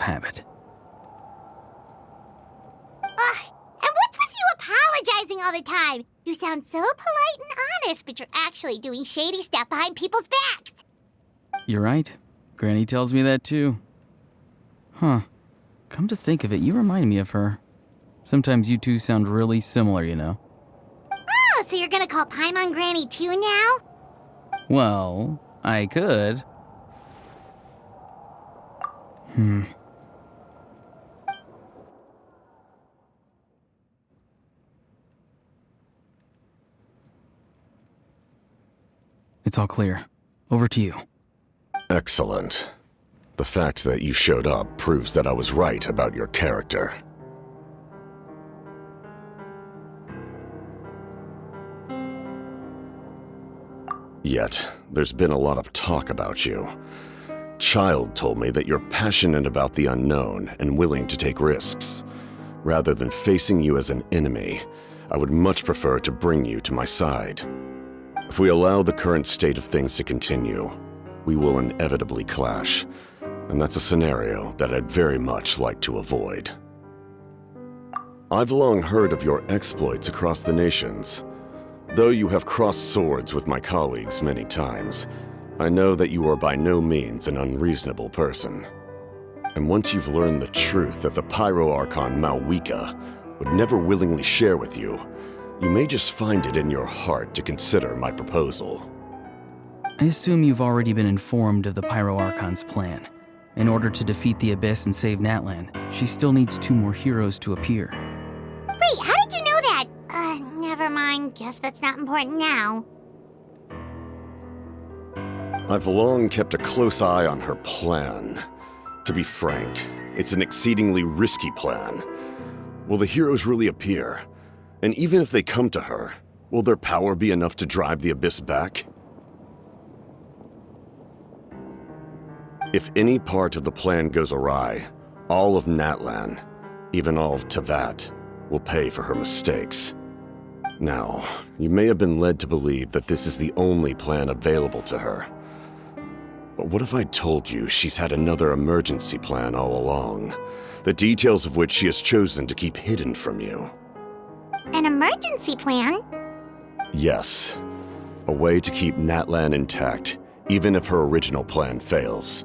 habit. Ugh, and what's with you apologizing all the time? You sound so polite and honest, but you're actually doing shady stuff behind people's backs. You're right. Granny tells me that too. Huh. Come to think of it, you remind me of her. Sometimes you two sound really similar, you know. Oh, so you're gonna call Paimon Granny too now? Well, I could. It's all clear. Over to you. Excellent. The fact that you showed up proves that I was right about your character. Yet, there's been a lot of talk about you. Child told me that you're passionate about the unknown and willing to take risks. Rather than facing you as an enemy, I would much prefer to bring you to my side. If we allow the current state of things to continue, we will inevitably clash, and that's a scenario that I'd very much like to avoid. I've long heard of your exploits across the nations. Though you have crossed swords with my colleagues many times, I know that you are by no means an unreasonable person. And once you've learned the truth that the Pyro Archon Malwika would never willingly share with you, you may just find it in your heart to consider my proposal. I assume you've already been informed of the Pyro Archon's plan. In order to defeat the Abyss and save Natlan, she still needs 2 more heroes to appear. Wait, how did you know that? Never mind. Guess that's not important now. I've long kept a close eye on her plan. To be frank, it's an exceedingly risky plan. Will the heroes really appear? And even if they come to her, will their power be enough to drive the Abyss back? If any part of the plan goes awry, all of Natlan, even all of Teyvat, will pay for her mistakes. Now, you may have been led to believe that this is the only plan available to her. But what if I told you she's had another emergency plan all along, the details of which she has chosen to keep hidden from you? An emergency plan? Yes. A way to keep Natlan intact, even if her original plan fails.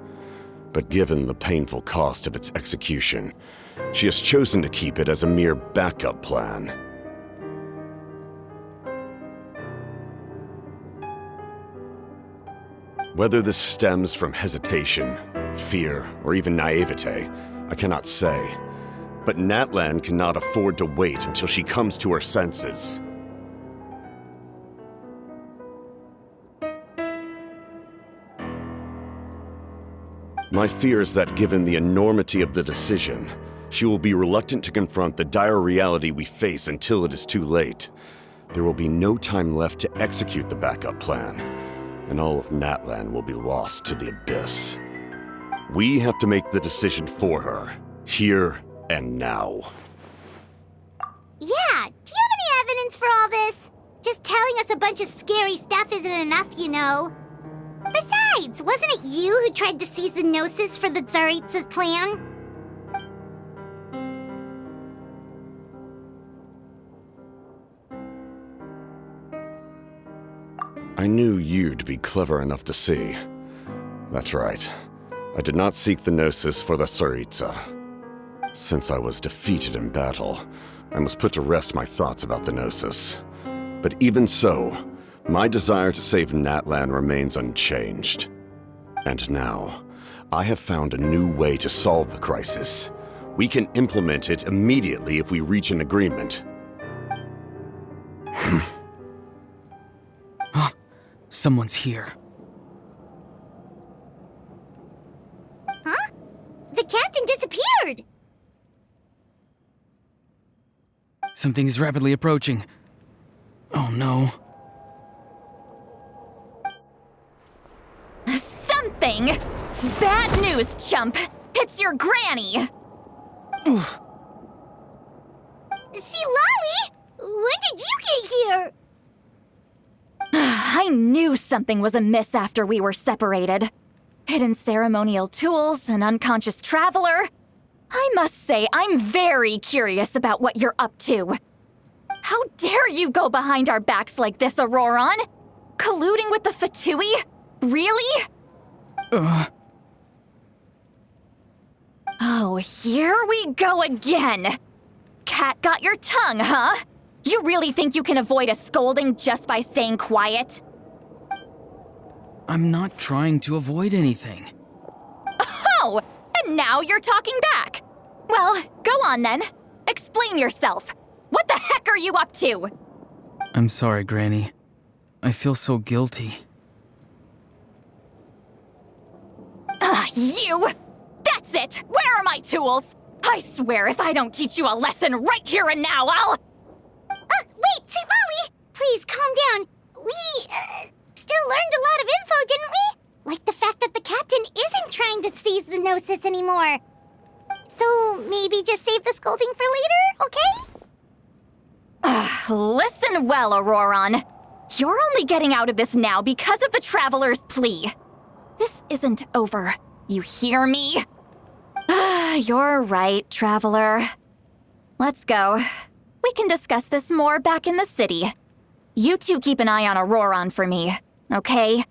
But given the painful cost of its execution, she has chosen to keep it as a mere backup plan. Whether this stems from hesitation, fear, or even naivete, I cannot say. But Natlan cannot afford to wait until she comes to her senses. My fear is that given the enormity of the decision, she will be reluctant to confront the dire reality we face until it is too late. There will be no time left to execute the backup plan, and all of Natlan will be lost to the Abyss. We have to make the decision for her, here and now. Yeah, do you have any evidence for all this? Just telling us a bunch of scary stuff isn't enough, you know. Besides, wasn't it you who tried to seize the Gnosis for the Tsaritsa's plan? I knew you'd be clever enough to see. That's right. I did not seek the Gnosis for the Tsaritsa. Since I was defeated in battle, I must put to rest my thoughts about the Gnosis. But even so, my desire to save Natlan remains unchanged. And now, I have found a new way to solve the crisis. We can implement it immediately if we reach an agreement. Someone's here. Huh? The captain disappeared! Something is rapidly approaching. Oh no. Something! Bad news, chump! It's your granny! See, Lolly! When did you get here? I knew something was amiss after we were separated. Hidden ceremonial tools, an unconscious traveler. I must say, I'm very curious about what you're up to. How dare you go behind our backs like this, Auroron? Colluding with the Fatui? Really? Oh, here we go again. Cat got your tongue, huh? You really think you can avoid a scolding just by staying quiet? I'm not trying to avoid anything. Oh, and now you're talking back. Well, go on then. Explain yourself. What the heck are you up to? I'm sorry, Granny. I feel so guilty. You! That's it! Where are my tools? I swear if I don't teach you a lesson right here and now, I'll... Wait, Molly! Please, calm down. We, still learned a lot of info, didn't we? Like the fact that the captain isn't trying to seize the Gnosis anymore. So, maybe just save the scolding for later, okay? Listen well, Auroron. You're only getting out of this now because of the Traveler's plea. This isn't over. You hear me? You're right, Traveler. Let's go. We can discuss this more back in the city. You two keep an eye on Auroron for me, okay?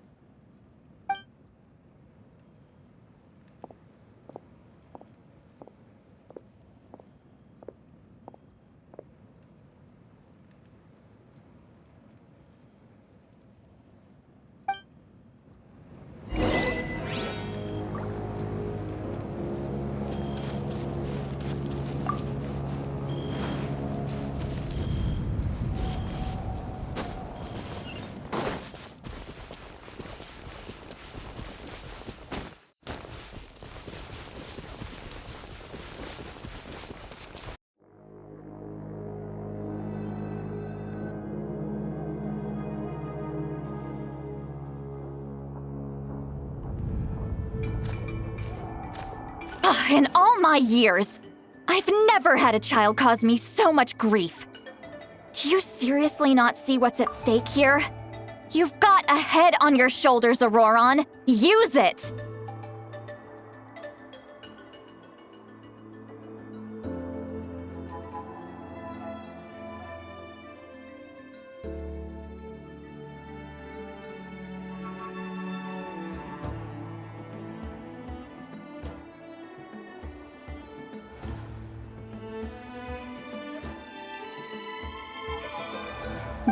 In all my years, I've never had a child cause me so much grief. Do you seriously not see what's at stake here? You've got a head on your shoulders, Auroron. Use it!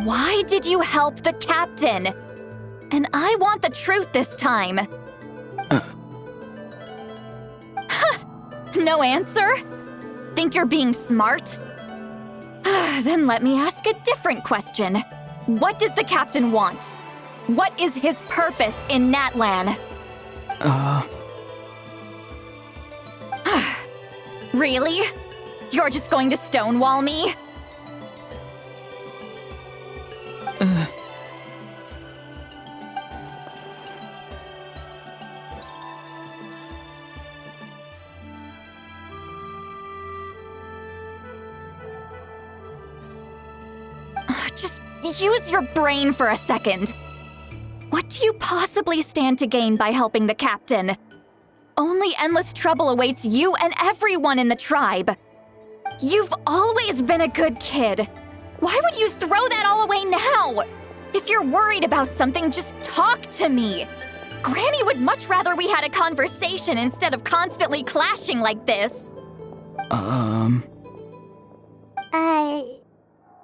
Why did you help the captain? And I want the truth this time. No answer? Think you're being smart? Then let me ask a different question. What does the captain want? What is his purpose in Natlan? Really? You're just going to stonewall me? Just use your brain for a second. What do you possibly stand to gain by helping the captain? Only endless trouble awaits you and everyone in the tribe. You've always been a good kid. Why would you throw that all away now? If you're worried about something, just talk to me. Granny would much rather we had a conversation instead of constantly clashing like this.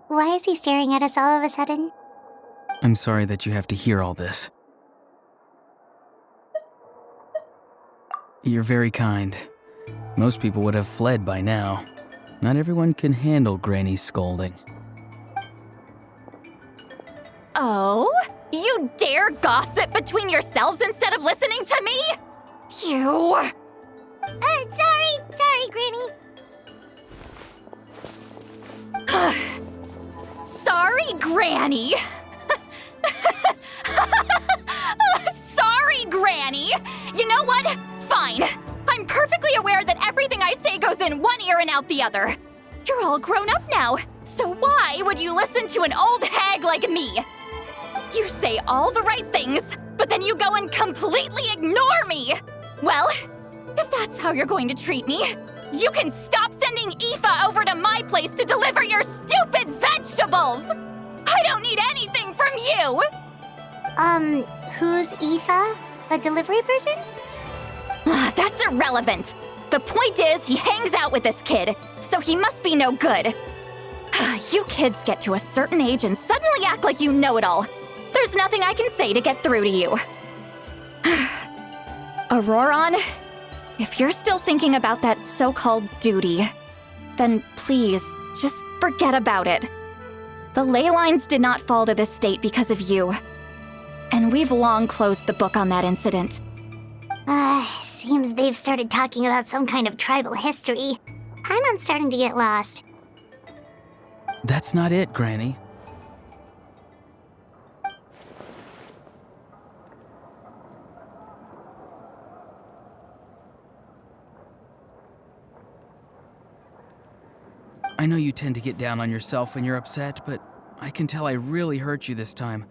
Why is he staring at us all of a sudden? I'm sorry that you have to hear all this. You're very kind. Most people would have fled by now. Not everyone can handle Granny's scolding. Oh? You dare gossip between yourselves instead of listening to me? You... Sorry, Granny. Sorry, Granny. Sorry, Granny. You know what? Fine. I'm perfectly aware that everything I say goes in one ear and out the other. You're all grown up now, so why would you listen to an old hag like me? You say all the right things, but then you go and completely ignore me. Well, if that's how you're going to treat me, You can stop sending Aoife over to my place to deliver your stupid vegetables! I don't need anything from you! Who's Aoife? A delivery person? That's irrelevant. The point is, he hangs out with this kid, so he must be no good. You kids get to a certain age and suddenly act like you know it all. There's nothing I can say to get through to you. Auroron, if you're still thinking about that so-called duty, then please, just forget about it. The ley lines did not fall to this state because of you. And we've long closed the book on that incident. Seems they've started talking about some kind of tribal history. I'm starting to get lost. That's not it, Granny. I know you tend to get down on yourself when you're upset, but I can tell I really hurt you this time.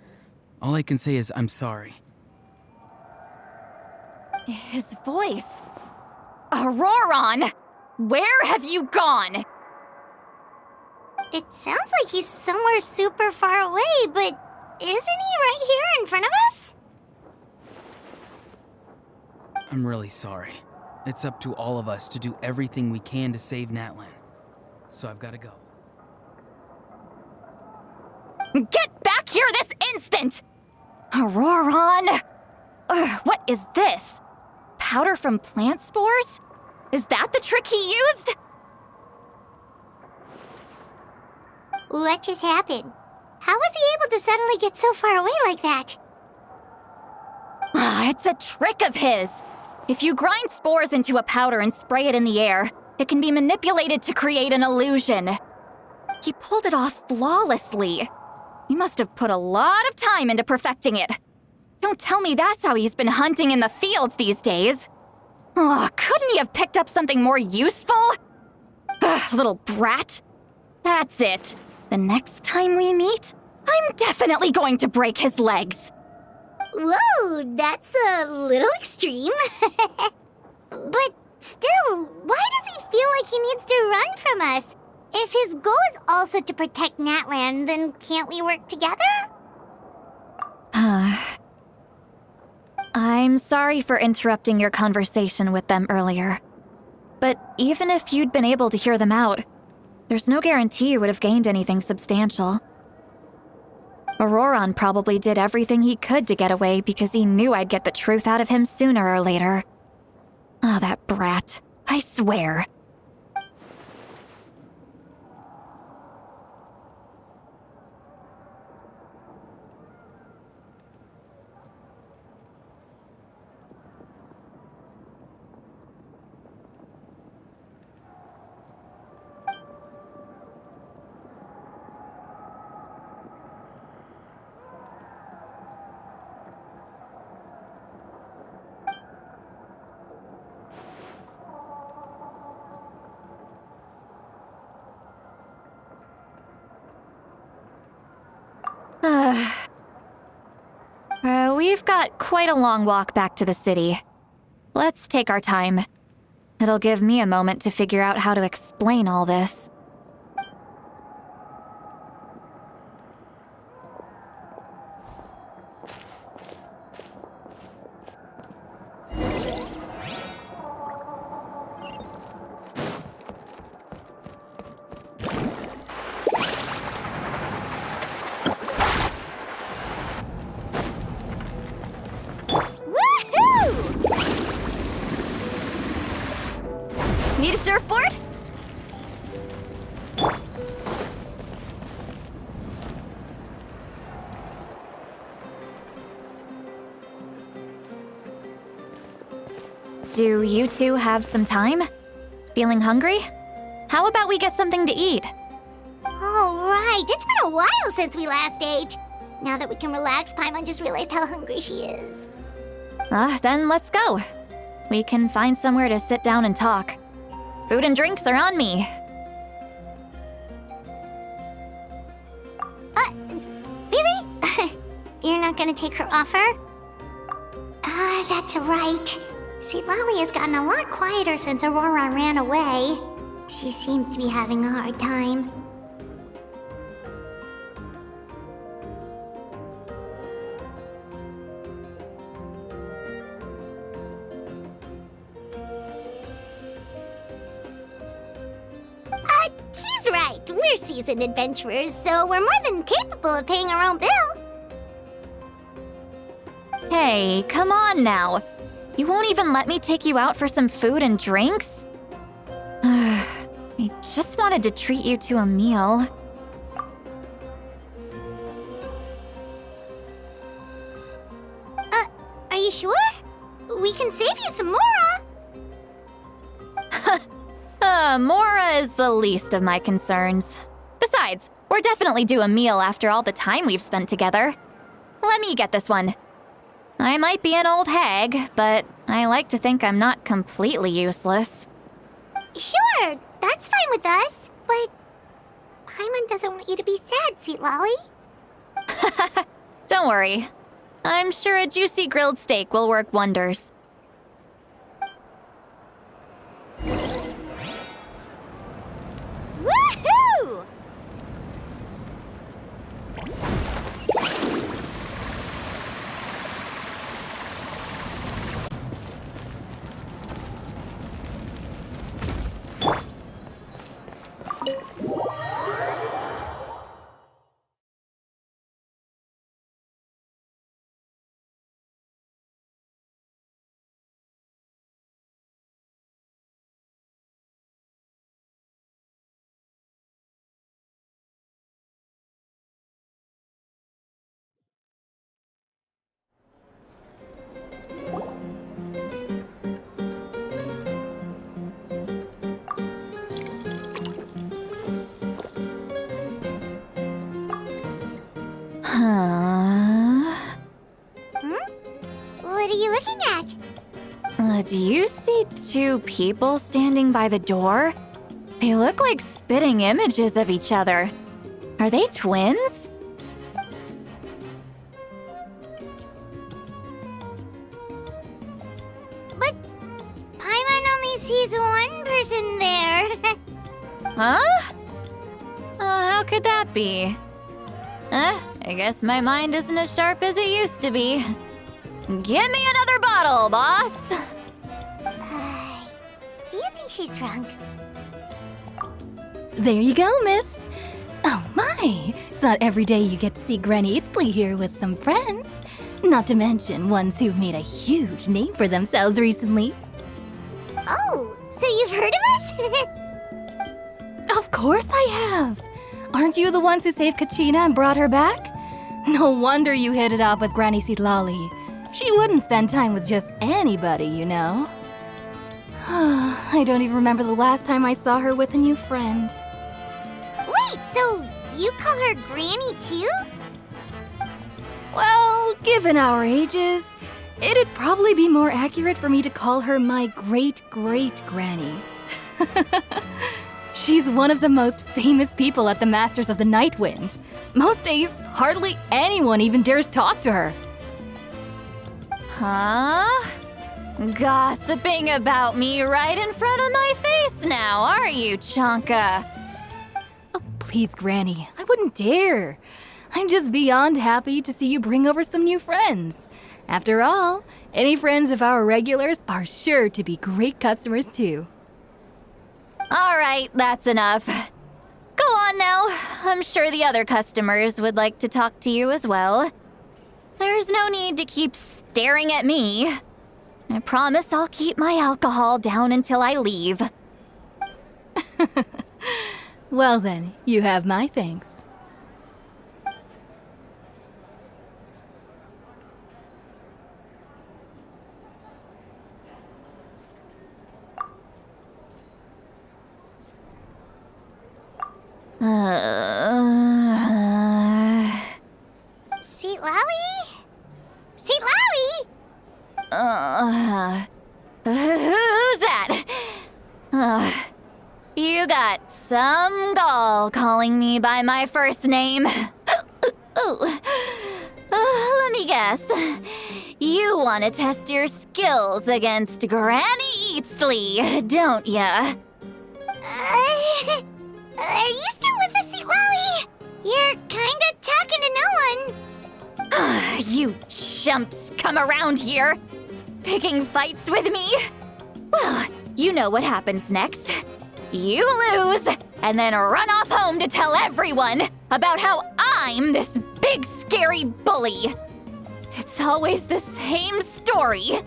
All I can say is I'm sorry. His voice. Auroron! Where have you gone? It sounds like he's somewhere super far away, but isn't he right here in front of us? I'm really sorry. It's up to all of us to do everything we can to save Natlan. So I've got to go. Get back here this instant! Auroron! What is this? Powder from plant spores? Is that the trick he used? What just happened? How was he able to suddenly get so far away like that? It's a trick of his. If you grind spores into a powder and spray it in the air, it can be manipulated to create an illusion. He pulled it off flawlessly. He must have put a lot of time into perfecting it. Don't tell me that's how he's been hunting in the fields these days. Couldn't he have picked up something more useful? Little brat. That's it. The next time we meet, I'm definitely going to break his legs. Whoa, that's a little extreme. But still, why does he feel like he needs to run from us? If his goal is also to protect Natlan, then can't we work together? I'm sorry for interrupting your conversation with them earlier. But even if you'd been able to hear them out, there's no guarantee you would have gained anything substantial. Auroron probably did everything he could to get away because he knew I'd get the truth out of him sooner or later. That brat. I swear. We've got quite a long walk back to the city. Let's take our time. It'll give me a moment to figure out how to explain all this. Need a surfboard? Do you two have some time? Feeling hungry? How about we get something to eat? All right, it's been a while since we last ate. Now that we can relax, Paimon just realized how hungry she is. Then let's go. We can find somewhere to sit down and talk. Food and drinks are on me. Really? You're not gonna take her offer? That's right. See, Lally has gotten a lot quieter since Aurora ran away. She seems to be having a hard time. He's right. We're seasoned adventurers, so we're more than capable of paying our own bill. Hey, come on now. You won't even let me take you out for some food and drinks? I just wanted to treat you to a meal. Are you sure? We can save you some Mora. Mora is the least of my concerns. Besides, we're definitely due a meal after all the time we've spent together. Let me get this one. I might be an old hag, but I like to think I'm not completely useless. Sure, that's fine with us, but Paimon doesn't want you to be sad, Sweet Lolly. Don't worry. I'm sure a juicy grilled steak will work wonders. Woohoo! What are you looking at? Do you see two people standing by the door? They look like spitting images of each other. Are they twins? But Paimon only sees one person there. Huh? How could that be? I guess my mind isn't as sharp as it used to be. Give me another bottle, boss! Do you think she's drunk? There you go, miss. Oh my, it's not every day you get to see Granny Itzley here with some friends. Not to mention ones who've made a huge name for themselves recently. Oh, so you've heard of us? Of course I have. Aren't you the ones who saved Kachina and brought her back? No wonder you hit it off with Granny Seedlolly. She wouldn't spend time with just anybody, you know. I don't even remember the last time I saw her with a new friend. Wait, so you call her Granny too? Well, given our ages, it'd probably be more accurate for me to call her my great-great-granny. She's one of the most famous people at the Masters of the Nightwind. Most days, hardly anyone even dares talk to her. Huh? Gossiping about me right in front of my face now, are you, Chonka? Oh, please, Granny, I wouldn't dare. I'm just beyond happy to see you bring over some new friends. After all, any friends of our regulars are sure to be great customers too. All right, that's enough. Go on now. I'm sure the other customers would like to talk to you as well. There's no need to keep staring at me. I promise I'll keep my alcohol down until I leave. Well then, you have my thanks. Seat Lally? Seat Lally? Who's that? You got some gall calling me by my first name. Let me guess. You want to test your skills against Granny Eatsley, don't ya? Are you still with us, Lolly? You're kinda talking to no one. You chumps come around here, picking fights with me? Well, you know what happens next. You lose, and then run off home to tell everyone about how I'm this big scary bully. It's always the same story.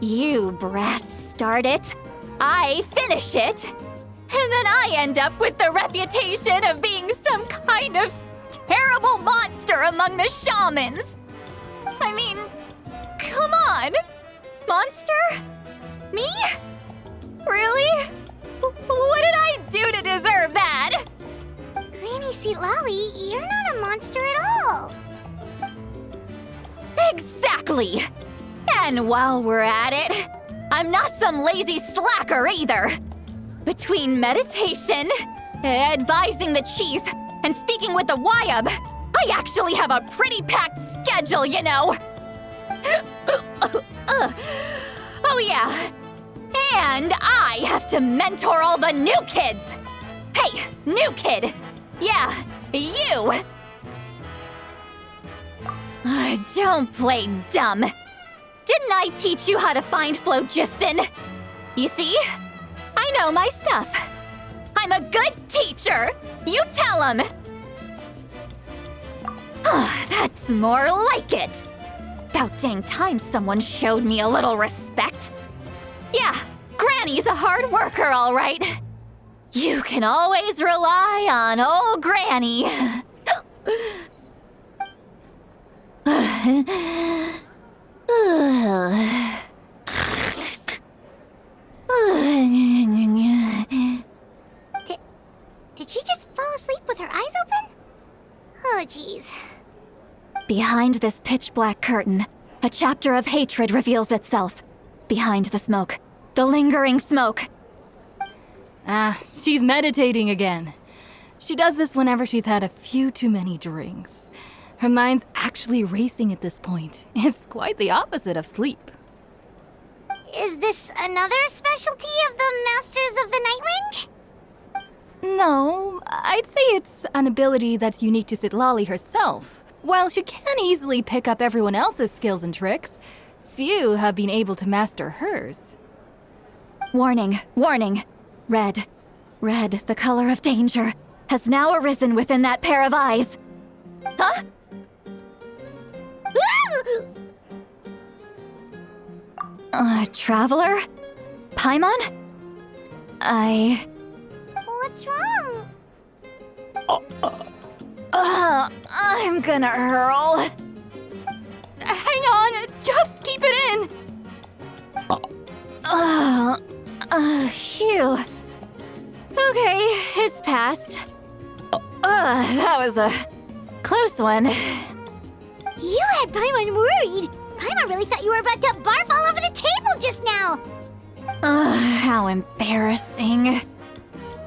You brats start it, I finish it, and then I end up with the reputation of being some kind of terrible monster among the shamans. I mean, come on. Monster? Me? Really? What did I do to deserve that? Granny Lolly, you're not a monster at all. Exactly! And while we're at it, I'm not some lazy slacker either. Between meditation, advising the chief, and speaking with the Wyab, I actually have a pretty packed schedule, you know. Oh yeah. And I have to mentor all the new kids. Hey, new kid. Yeah, you. Don't play dumb. Didn't I teach you how to find phlogiston? You see? I know my stuff. I'm a good teacher. You tell him. That's more like it. About dang time someone showed me a little respect. Yeah, Granny's a hard worker, all right. You can always rely on old Granny. Did she just fall asleep with her eyes open? Oh, jeez. Behind this pitch-black curtain, a chapter of hatred reveals itself. Behind the smoke, the lingering smoke. She's meditating again. She does this whenever she's had a few too many drinks. Her mind's actually racing at this point. It's quite the opposite of sleep. Is this another specialty of the Masters of the Nightwind? No, I'd say it's an ability that's unique to Citlali herself. While she can easily pick up everyone else's skills and tricks, few have been able to master hers. Warning, warning. Red, the color of danger, has now arisen within that pair of eyes. Huh? Traveler? Paimon? What's wrong? I'm gonna hurl. Hang on, just keep it in! Phew. Okay, it's passed. That was a close one. You had Paimon worried. Paimon really thought you were about to barf all over the table just now. How embarrassing.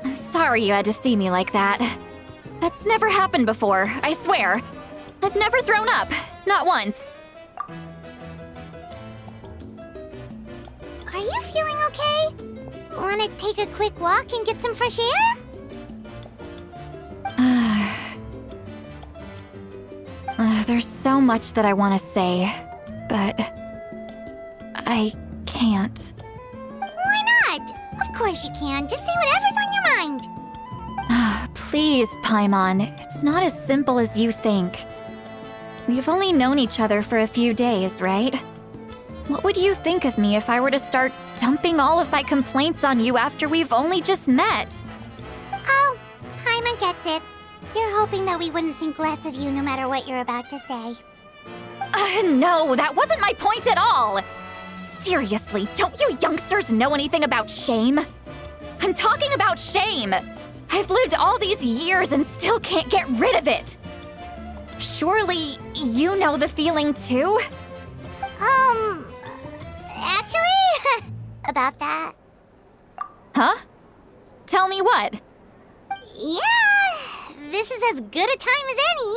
I'm sorry you had to see me like that. That's never happened before, I swear. I've never thrown up, not once. Are you feeling okay? Want to take a quick walk and get some fresh air? There's so much that I want to say, but I can't. Why not? Of course you can. Just say whatever's on your mind. Please, Paimon, it's not as simple as you think. We've only known each other for a few days, right? What would you think of me if I were to start dumping all of my complaints on you after we've only just met? Oh, Paimon gets it. You're hoping that we wouldn't think less of you no matter what you're about to say. No, that wasn't my point at all! Seriously, don't you youngsters know anything about shame? I'm talking about shame! I've lived all these years and still can't get rid of it! Surely, you know the feeling too? Actually, about that. Huh? Tell me what? Yeah, this is as good a time as any.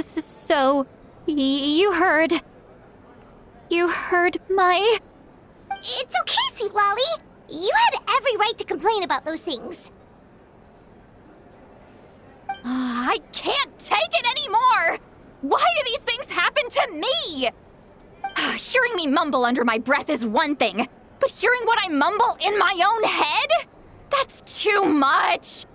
So, you heard... You heard my... It's okay, Sweet Lolly. You had every right to complain about those things. I can't take it anymore! Why do these things happen to me? Hearing me mumble under my breath is one thing, but hearing what I mumble in my own head? That's too much!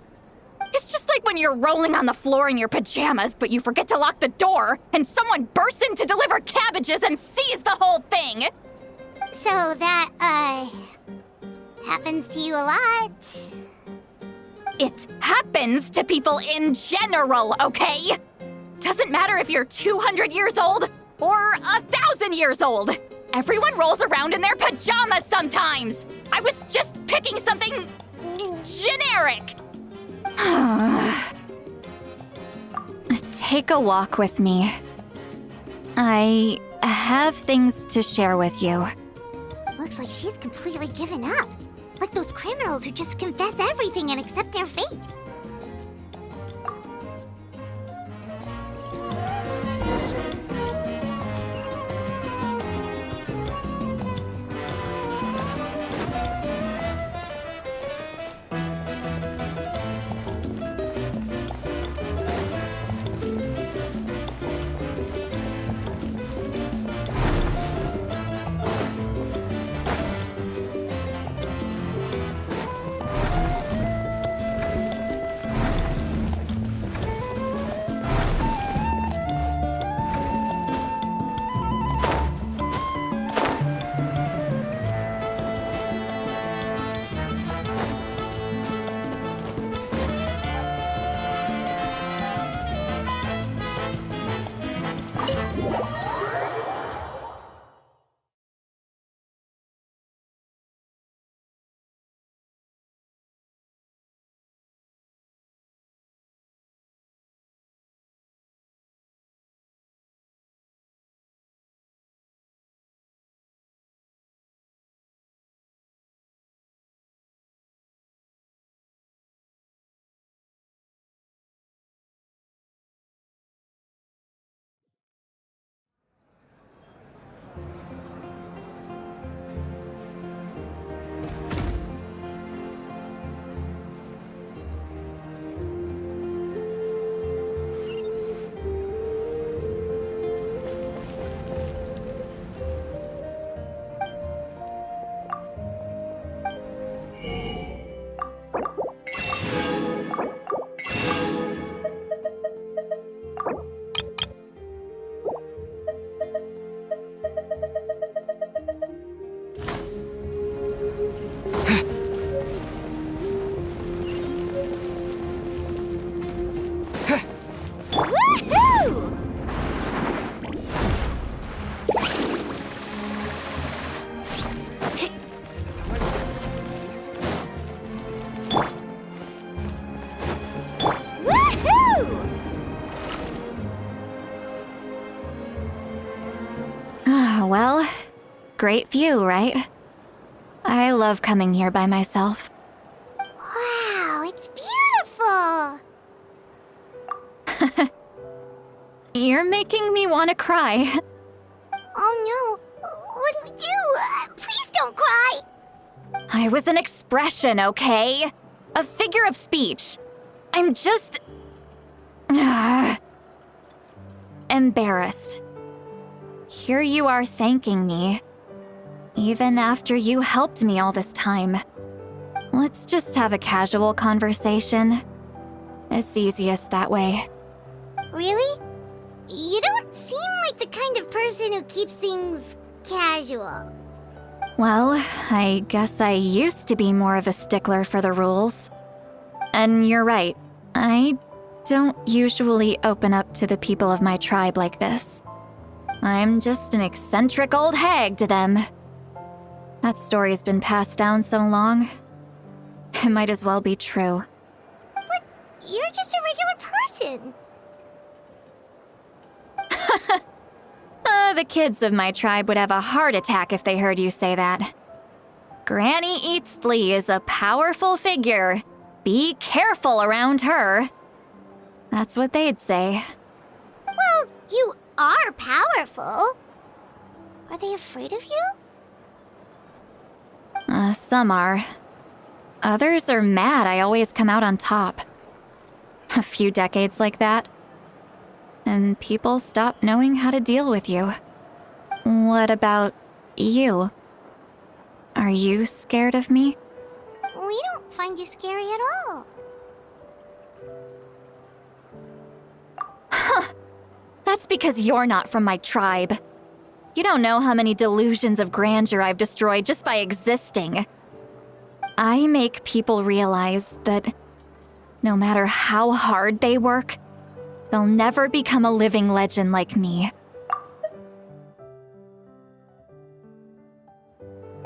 It's just like when you're rolling on the floor in your pajamas, but you forget to lock the door, and someone bursts in to deliver cabbages and sees the whole thing! So that, happens to you a lot. It happens to people in general, okay? Doesn't matter if you're 200 years old or 1,000 years old. Everyone rolls around in their pajamas sometimes. I was just picking something generic. Take a walk with me. I have things to share with you. Looks like she's completely given up. Like those criminals who just confess everything and accept their fate. Well, great view, right? I love coming here by myself. Wow, it's beautiful! You're making me want to cry. Oh no, what do we do? Please don't cry! I was an expression, okay? A figure of speech. I'm just... embarrassed. Here you are thanking me. Even after you helped me all this time. Let's just have a casual conversation. It's easiest that way. Really? You don't seem like the kind of person who keeps things casual. Well, I guess I used to be more of a stickler for the rules. And you're right, I don't usually open up to the people of my tribe like this. I'm just an eccentric old hag to them. That story's been passed down so long. It might as well be true. But you're just a regular person. The kids of my tribe would have a heart attack if they heard you say that. Granny Eatsley is a powerful figure, Be careful around her. That's what they'd say. Well, you are powerful. Are they afraid of you? Some are. Others are mad I always come out on top. A few decades like that, and people stop knowing how to deal with you. What about you? Are you scared of me? We don't find you scary at all. That's because you're not from my tribe. You don't know how many delusions of grandeur I've destroyed just by existing. I make people realize that no matter how hard they work, they'll never become a living legend like me.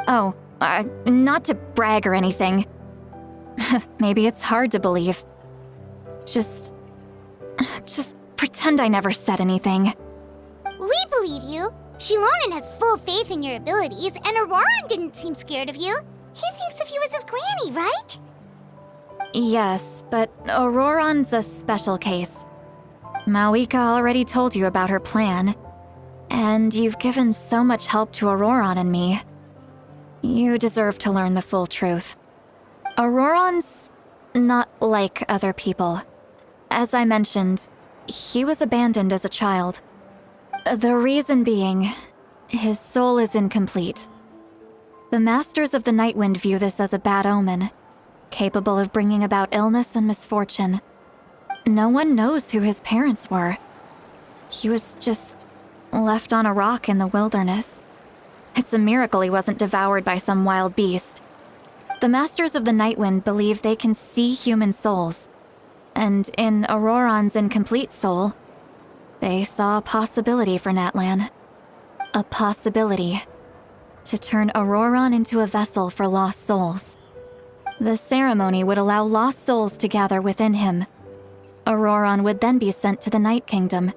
Oh, not to brag or anything. Maybe it's hard to believe. Just pretend I never said anything. We believe you. Shilonen has full faith in your abilities, and Auroran didn't seem scared of you. He thinks of you as his granny, right? Yes, but Auroran's a special case. Mawika already told you about her plan, and you've given so much help to Auroran and me. You deserve to learn the full truth. Auroran's not like other people. As I mentioned, he was abandoned as a child. The reason being, his soul is incomplete. The Masters of the Nightwind view this as a bad omen, capable of bringing about illness and misfortune. No one knows who his parents were. He was just left on a rock in the wilderness. It's a miracle he wasn't devoured by some wild beast. The Masters of the Nightwind believe they can see human souls, and in Auroran's incomplete soul, they saw a possibility for Natlan. A possibility to turn Auroran into a vessel for lost souls. The ceremony would allow lost souls to gather within him. Auroran would then be sent to the Night Kingdom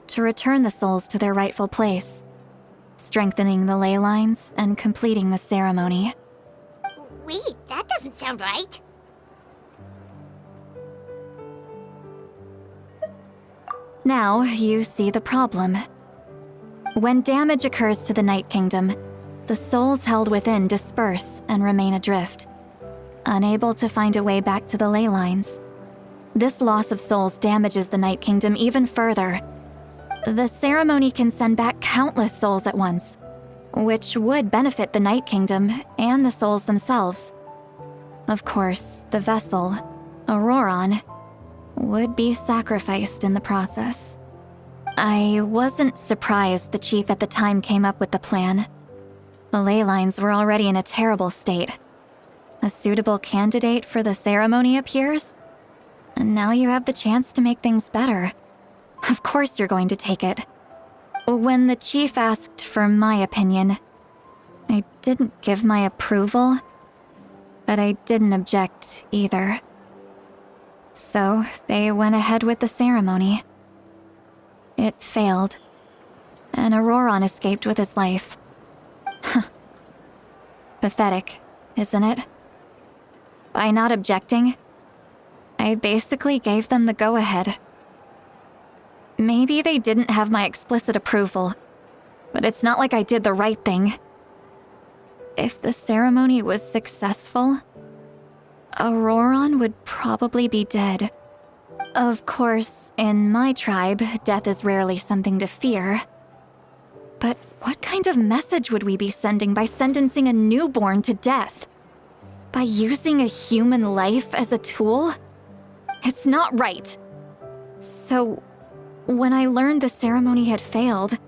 to return the souls to their rightful place, strengthening the ley lines and completing the ceremony. Wait, that doesn't sound right. Now you see the problem. When damage occurs to the Night Kingdom, the souls held within disperse and remain adrift, unable to find a way back to the ley lines. This loss of souls damages the Night Kingdom even further. The ceremony can send back countless souls at once, which would benefit the Night Kingdom and the souls themselves. Of course, the vessel, Auroran, would be sacrificed in the process. I wasn't surprised the chief at the time came up with the plan. The ley lines were already in a terrible state. A suitable candidate for the ceremony appears, and now you have the chance to make things better. Of course you're going to take it. When the chief asked for my opinion, I didn't give my approval, but I didn't object either. So they went ahead with the ceremony. It failed, and Auroran escaped with his life. Pathetic, isn't it? By not objecting, I basically gave them the go-ahead. Maybe they didn't have my explicit approval, but it's not like I did the right thing. If the ceremony was successful, Auroran would probably be dead. Of course, in my tribe, death is rarely something to fear. But what kind of message would we be sending by sentencing a newborn to death? By using a human life as a tool? It's not right. So, when I learned the ceremony had failed,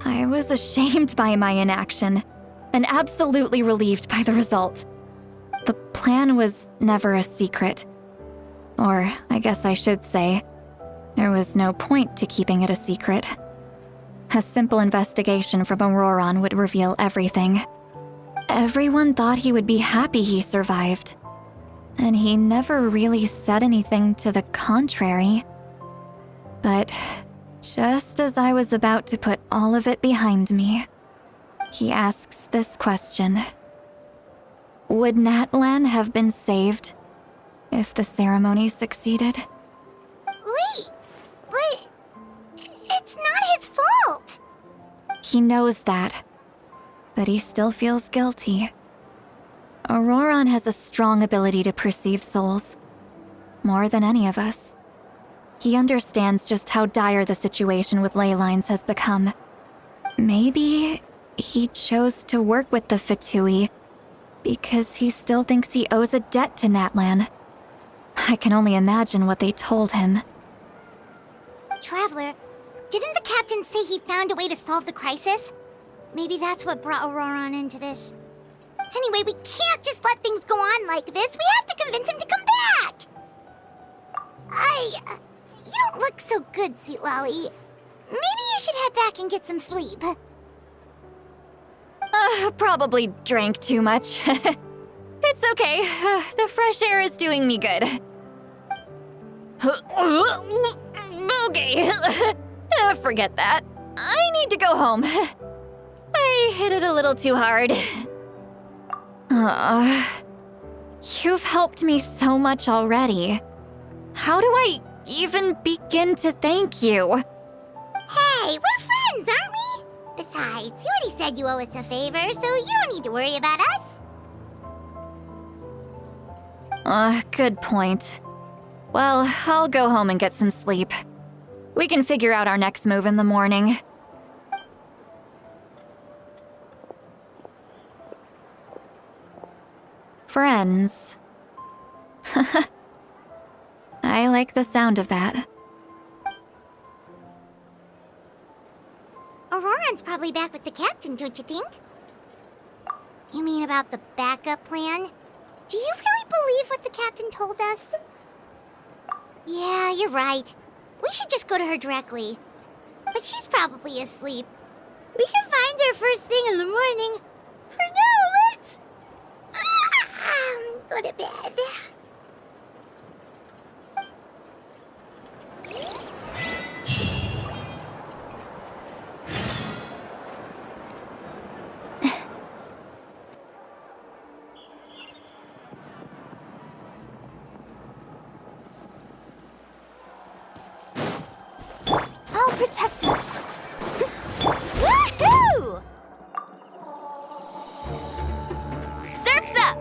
I was ashamed by my inaction, and absolutely relieved by the result. The plan was never a secret. Or, I guess I should say, there was no point to keeping it a secret. A simple investigation from Auroran would reveal everything. Everyone thought he would be happy he survived, and he never really said anything to the contrary. But just as I was about to put all of it behind me, he asks this question. Would Natlan have been saved if the ceremony succeeded. Wait, but it's not his fault. He knows that, but he still feels guilty. Auroron has a strong ability to perceive souls, more than any of us. He understands just how dire the situation with ley lines has become. Maybe he chose to work with the Fatui because he still thinks he owes a debt to Natlan. I can only imagine what they told him. Travler, didn't the captain say he found a way to solve the crisis? Maybe that's what brought Auroron into this. Anyway, we can't just let things go on like this. We have to convince him to come back! You don't look so good, Lolly. Maybe you should head back and get some sleep. Probably drank too much. It's okay. The fresh air is doing me good. Okay. Forget that. I need to go home. I hit it a little too hard. You've helped me so much already. How do I even begin to thank you? Hey, we're friends, aren't we? Besides, you already said you owe us a favor, so you don't need to worry about us. Good point. Well, I'll go home and get some sleep. We can figure out our next move in the morning. Friends. I like the sound of that. Auroron's probably back with the captain, don't you think? You mean about the backup plan? Do you really believe what the captain told us? Yeah, you're right. We should just go to her directly. But she's probably asleep. We can find her first thing in the morning. For now, let's... go to bed. I'll protect us. Woohoo! Surf's up!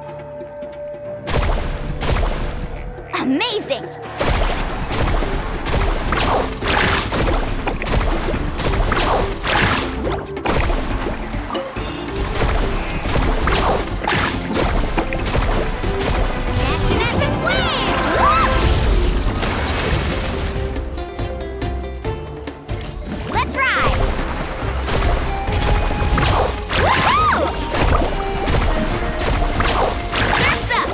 Amazing! Action at the wave! Let's ride! Woohoo! Surf's up!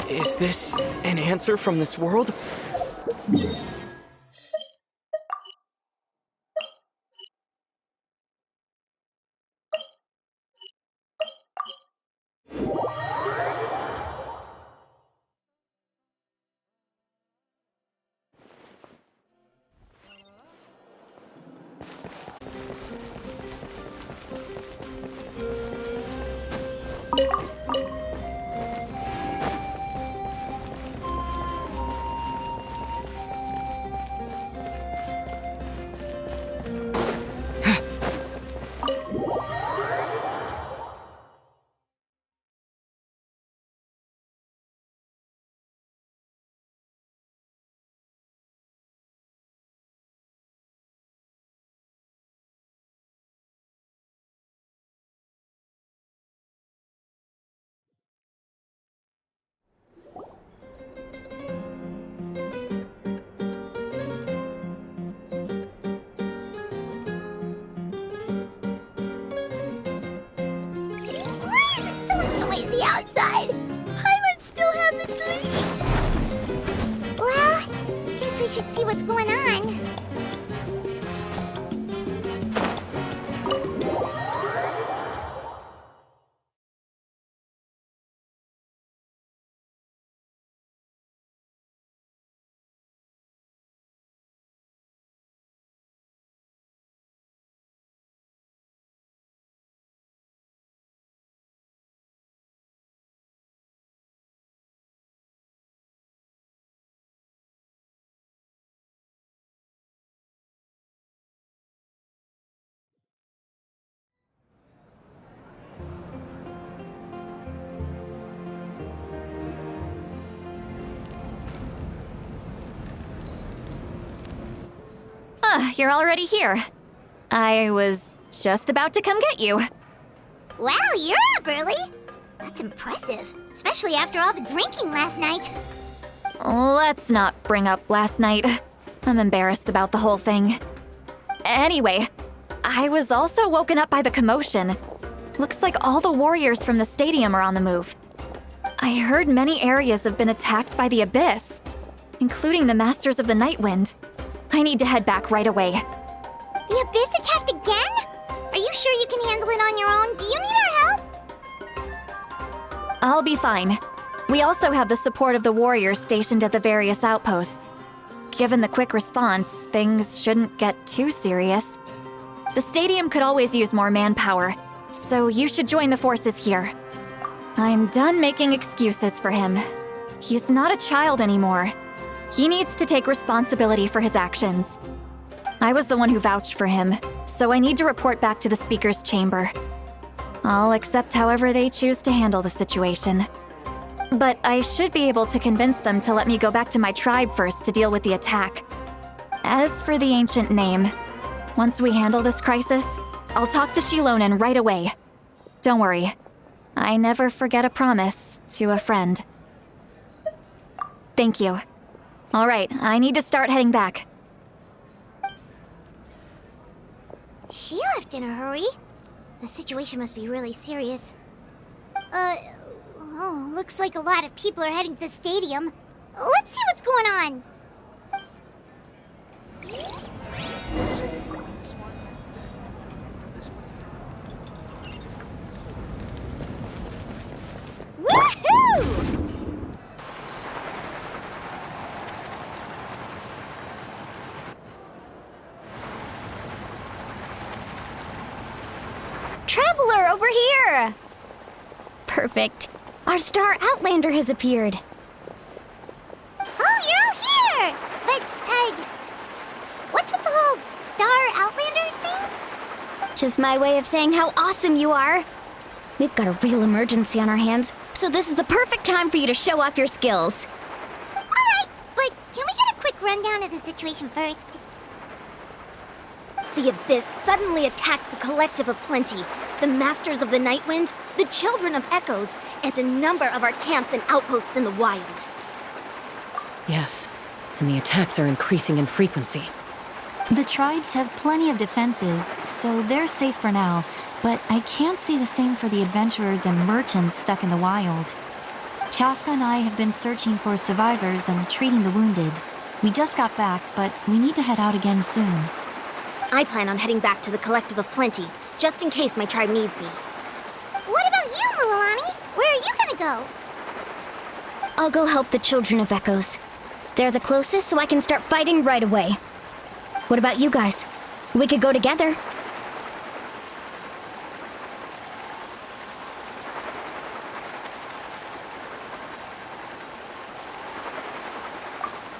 Is this an answer from this world? Why is it so noisy outside? Pirates still haven't sleep. Well, guess we should see what's going on. you're already here. I was just about to come get you. Wow, you're up early. That's impressive, especially after all the drinking last night. Let's not bring up last night. I'm embarrassed about the whole thing. Anyway, I was also woken up by the commotion. Looks like all the warriors from the stadium are on the move. I heard many areas have been attacked by the Abyss, including the Masters of the Nightwind. I need to head back right away. The Abyss attacked again? Are you sure you can handle it on your own? Do you need our help? I'll be fine. We also have the support of the warriors stationed at the various outposts. Given the quick response, things shouldn't get too serious. The stadium could always use more manpower, so you should join the forces here. I'm done making excuses for him. He's not a child anymore. He needs to take responsibility for his actions. I was the one who vouched for him, so I need to report back to the Speaker's chamber. I'll accept however they choose to handle the situation. But I should be able to convince them to let me go back to my tribe first to deal with the attack. As for the ancient name, once we handle this crisis, I'll talk to Shilonen right away. Don't worry, I never forget a promise to a friend. Thank you. All right, I need to start heading back. She left in a hurry. The situation must be really serious. Looks like a lot of people are heading to the stadium. Let's see what's going on. Woohoo! Travler, over here! Perfect. Our star Outlander has appeared. Oh, you're all here! But, what's with the whole Star Outlander thing? Just my way of saying how awesome you are. We've got a real emergency on our hands, so this is the perfect time for you to show off your skills. Alright, but can we get a quick rundown of the situation first? The Abyss suddenly attacked the Collective of Plenty, the Masters of the Nightwind, the Children of Echoes, and a number of our camps and outposts in the wild. Yes, and the attacks are increasing in frequency. The tribes have plenty of defenses, so they're safe for now, but I can't say the same for the adventurers and merchants stuck in the wild. Chaska and I have been searching for survivors and treating the wounded. We just got back, but we need to head out again soon. I plan on heading back to the Collective of Plenty, just in case my tribe needs me. What about you, Mualani? Where are you gonna go? I'll go help the Children of Echoes. They're the closest, so I can start fighting right away. What about you guys? We could go together.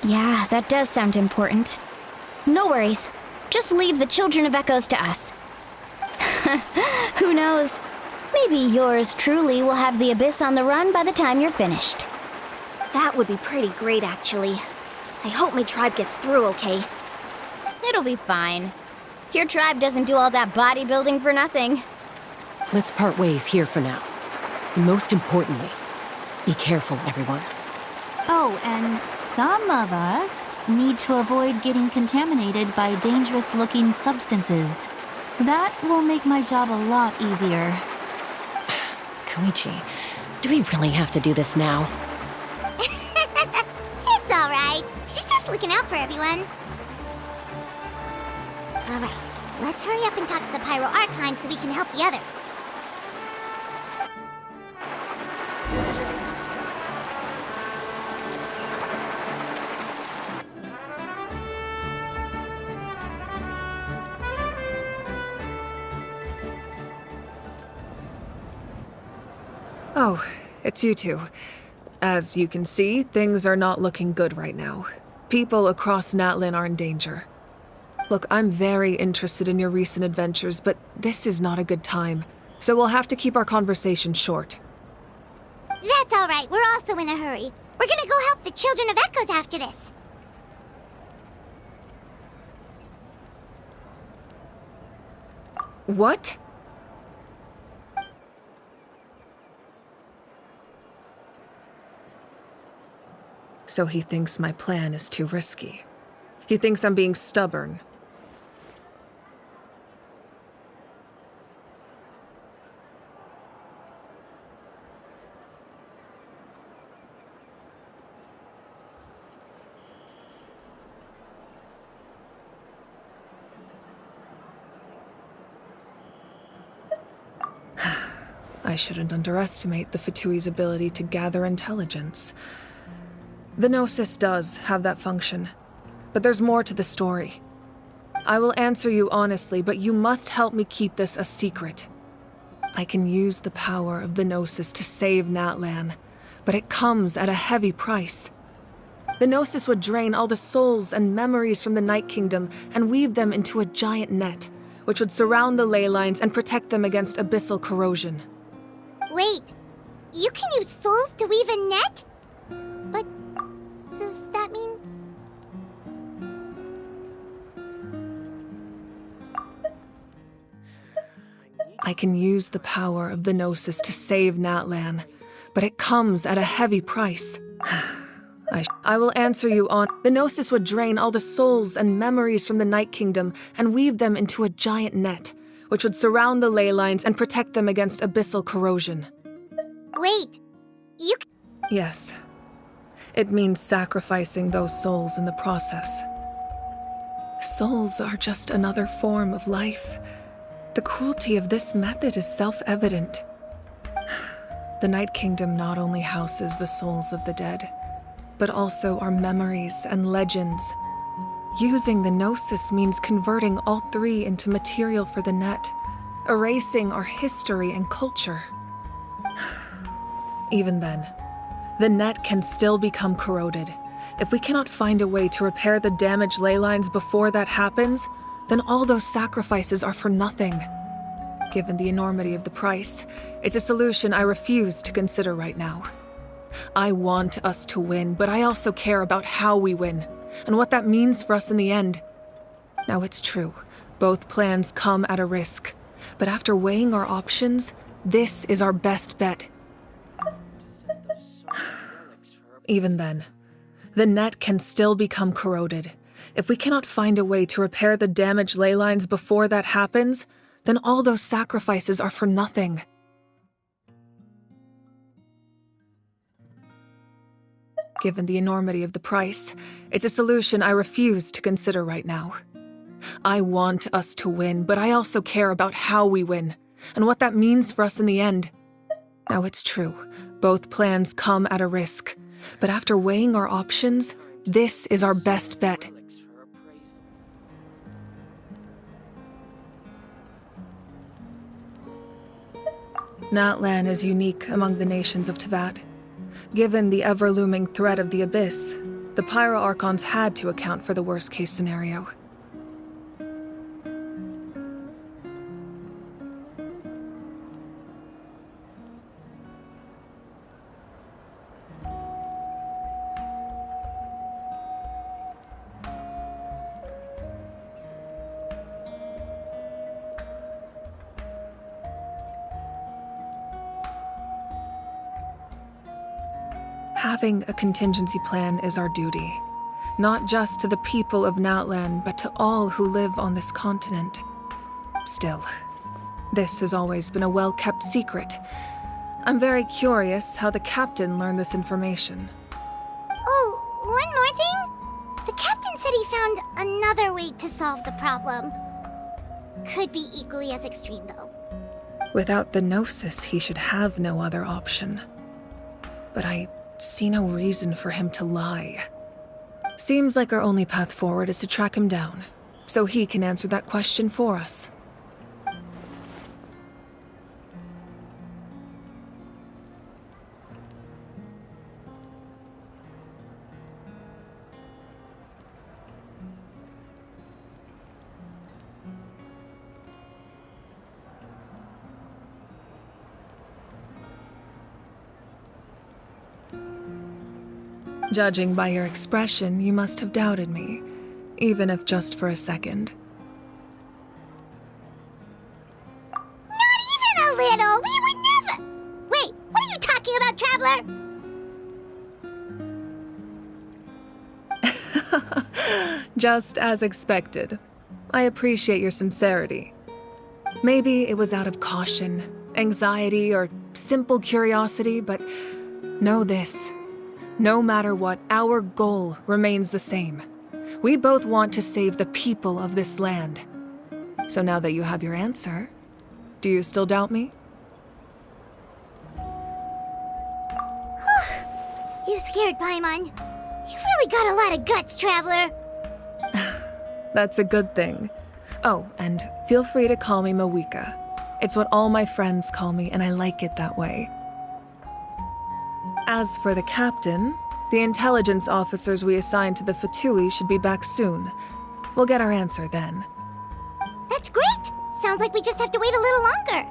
Yeah, that does sound important. No worries. Just leave the Children of Echoes to us. Who knows? Maybe yours truly will have the Abyss on the run by the time you're finished. That would be pretty great, actually. I hope my tribe gets through okay. It'll be fine. Your tribe doesn't do all that bodybuilding for nothing. Let's part ways here for now. And most importantly, be careful, everyone. Oh, and some of us need to avoid getting contaminated by dangerous-looking substances. That will make my job a lot easier. Koichi, do we really have to do this now? It's alright. She's just looking out for everyone. Alright, let's hurry up and talk to the Pyro Archon so we can help the others. Oh, it's you two. As you can see, things are not looking good right now. People across Natlan are in danger. Look, I'm very interested in your recent adventures, but this is not a good time. So we'll have to keep our conversation short. That's alright, we're also in a hurry. We're gonna go help the Children of Echoes after this. What? So he thinks my plan is too risky. He thinks I'm being stubborn. I shouldn't underestimate the Fatui's ability to gather intelligence. The Gnosis does have that function, but there's more to the story. I will answer you honestly, but you must help me keep this a secret. I can use the power of the Gnosis to save Natlan, but it comes at a heavy price. The Gnosis would drain all the souls and memories from the Night Kingdom and weave them into a giant net, which would surround the ley lines and protect them against abyssal corrosion. Wait, you can use souls to weave a net? But does that mean... I can use the power of the Gnosis to save Natlan, but it comes at a heavy price. I will answer you on... The Gnosis would drain all the souls and memories from the Night Kingdom and weave them into a giant net, which would surround the ley lines and protect them against abyssal corrosion. Wait, you... Yes. It means sacrificing those souls in the process. Souls are just another form of life. The cruelty of this method is self-evident. The Night Kingdom not only houses the souls of the dead, but also our memories and legends. Using the Gnosis means converting all three into material for the net, erasing our history and culture. Even then, the net can still become corroded. If we cannot find a way to repair the damaged ley lines before that happens, then all those sacrifices are for nothing. Given the enormity of the price, it's a solution I refuse to consider right now. I want us to win, but I also care about how we win, and what that means for us in the end. Now it's true, both plans come at a risk, but after weighing our options, this is our best bet. Even then, the net can still become corroded. If we cannot find a way to repair the damaged ley lines before that happens, then all those sacrifices are for nothing. Given the enormity of the price, it's a solution I refuse to consider right now. I want us to win, but I also care about how we win, and what that means for us in the end. Now it's true, both plans come at a risk, but after weighing our options, this is our best bet. Natlan is unique among the nations of Teyvat. Given the ever-looming threat of the Abyss, the Pyro Archons had to account for the worst-case scenario. Having a contingency plan is our duty, not just to the people of Natlan, but to all who live on this continent. Still, this has always been a well-kept secret. I'm very curious how the captain learned this information. Oh, one more thing? The captain said he found another way to solve the problem. Could be equally as extreme, though. Without the Gnosis, he should have no other option. But I see no reason for him to lie. Seems like our only path forward is to track him down, so he can answer that question for us. Judging by your expression, you must have doubted me, even if just for a second. Just as expected. I appreciate your sincerity. Maybe it was out of caution, anxiety, or simple curiosity, but know this. No matter what, our goal remains the same. We both want to save the people of this land. So now that you have your answer, do you still doubt me? You scared Paimon. You've really got a lot of guts, Traveler. That's a good thing. Oh, and feel free to call me Mawika. It's what all my friends call me, and I like it that way. As for the captain, the intelligence officers we assigned to the Fatui should be back soon. We'll get our answer then. That's great. Sounds like we just have to wait a little longer.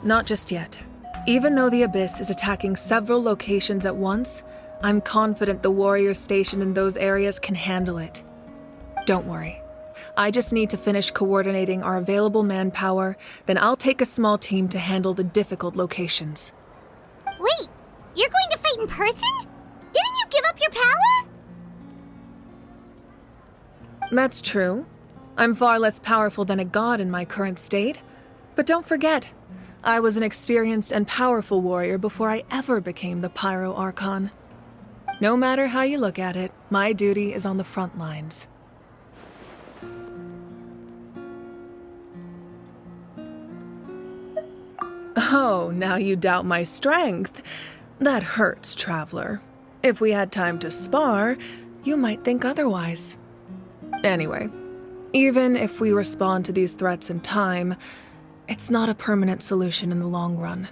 Not just yet. Even though the Abyss is attacking several locations at once, I'm confident the warriors stationed in those areas can handle it. Don't worry. I just need to finish coordinating our available manpower, then I'll take a small team to handle the difficult locations. Wait, you're going to fight in person? Didn't you give up your power? That's true. I'm far less powerful than a god in my current state. But don't forget, I was an experienced and powerful warrior before I ever became the Pyro Archon. No matter how you look at it, my duty is on the front lines. Oh, now you doubt my strength. That hurts, Traveler. If we had time to spar, you might think otherwise. Anyway, even if we respond to these threats in time, it's not a permanent solution in the long run.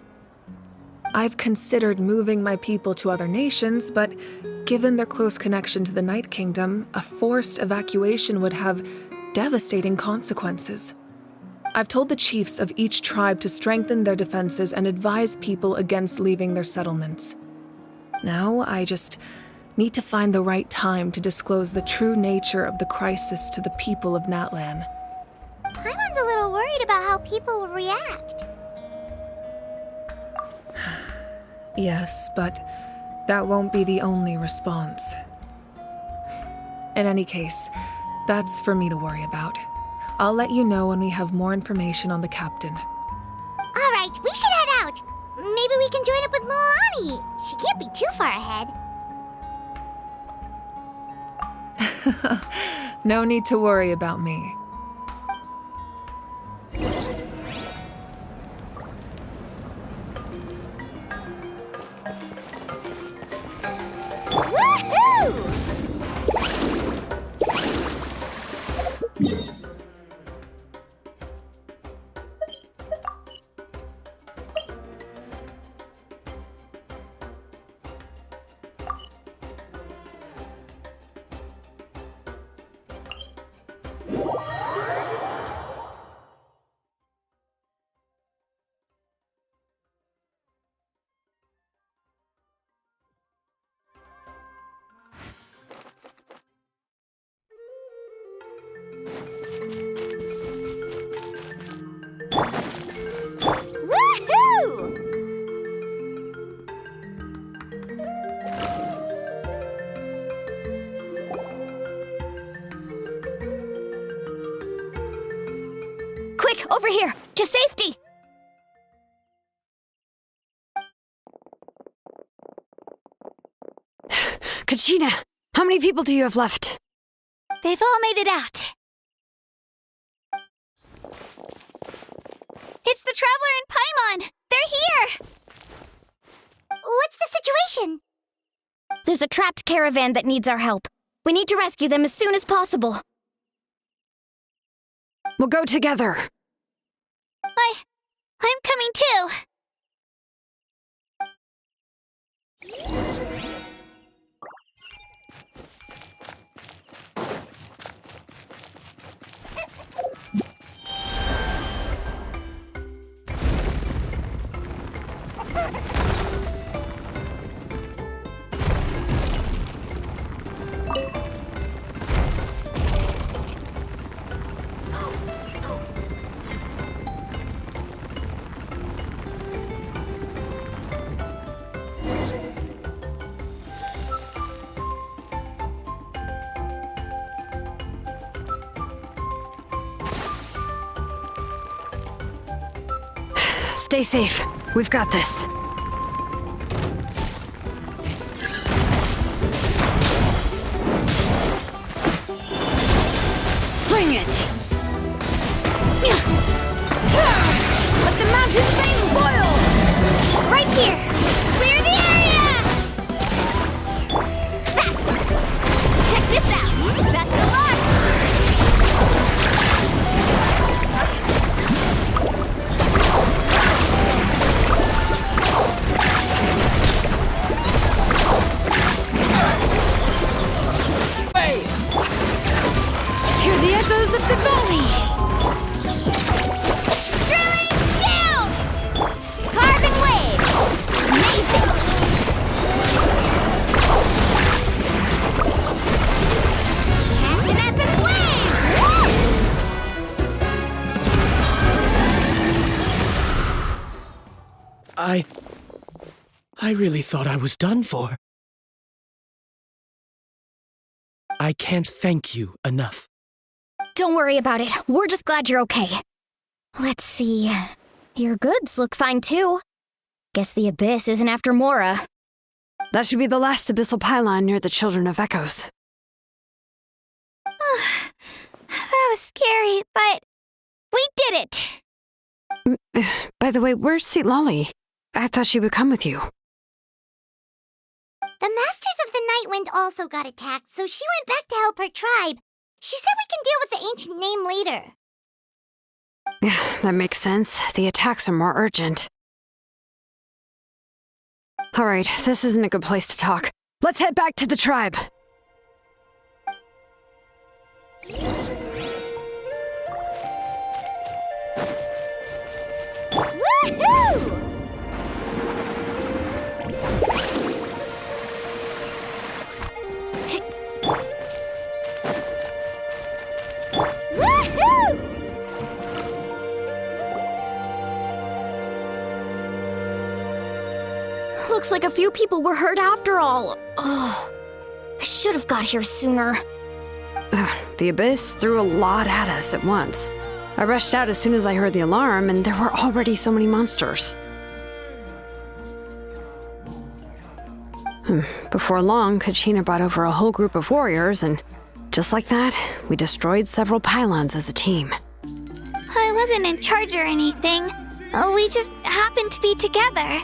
I've considered moving my people to other nations, but given their close connection to the Night Kingdom, a forced evacuation would have devastating consequences. I've told the chiefs of each tribe to strengthen their defenses and advise people against leaving their settlements. Now, I just need to find the right time to disclose the true nature of the crisis to the people of Natlan. Paimon's a little worried about how people will react. Yes, but that won't be the only response. In any case, that's for me to worry about. I'll let you know when we have more information on the captain. All right, we should head out. Maybe we can join up with Mualani. She can't be too far ahead. No need to worry about me. Woohoo! Woohoo! Quick, over here! To safety! Kachina, how many people do you have left? They've all made it out. It's the Traveler and Paimon! They're here! What's the situation? There's a trapped caravan that needs our help. We need to rescue them as soon as possible. We'll go together. I'm coming too. Stay safe. We've got this. Bring it! Let the mountain's veins boil! Right here! Clear the area! Faster! Check this out! Best of luck! Hear the echoes of the valley! Drilling down! Carving wave! Amazing! Catch an epic wave! I really thought I was done for. I can't thank you enough. Don't worry about it. We're just glad you're okay. Let's see. Your goods look fine too. Guess the Abyss isn't after Mora. That should be the last abyssal pylon near the Children of Echoes. That was scary, but we did it! By the way, where's Lolly? I thought she would come with you. The Masters of the Night Wind also got attacked, so she went back to help her tribe. She said we can deal with the ancient name later. That makes sense. The attacks are more urgent. Alright, this isn't a good place to talk. Let's head back to the tribe. Woohoo! Looks like a few people were hurt after all. Oh, I should have got here sooner. The Abyss threw a lot at us at once. I rushed out as soon as I heard the alarm, and there were already so many monsters. Before long, Kachina brought over a whole group of warriors, and just like that, we destroyed several pylons as a team. I wasn't in charge or anything. We just happened to be together.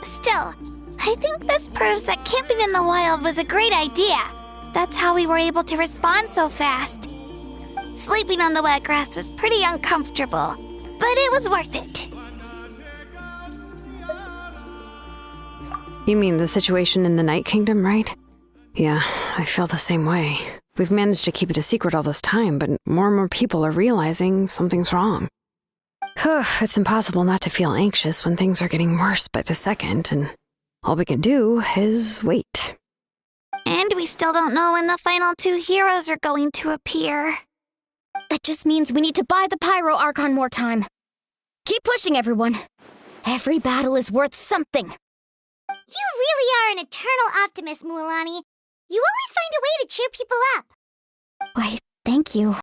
Still, I think this proves that camping in the wild was a great idea. That's how we were able to respond so fast. Sleeping on the wet grass was pretty uncomfortable, but it was worth it. You mean the situation in the Night Kingdom, right? Yeah, I feel the same way. We've managed to keep it a secret all this time, but more and more people are realizing something's wrong. It's impossible not to feel anxious when things are getting worse by the second, and all we can do is wait. And we still don't know when the final two heroes are going to appear. That just means we need to buy the Pyro Archon more time. Keep pushing, everyone. Every battle is worth something. You really are an eternal optimist, Mualani. You always find a way to cheer people up. Why, thank you.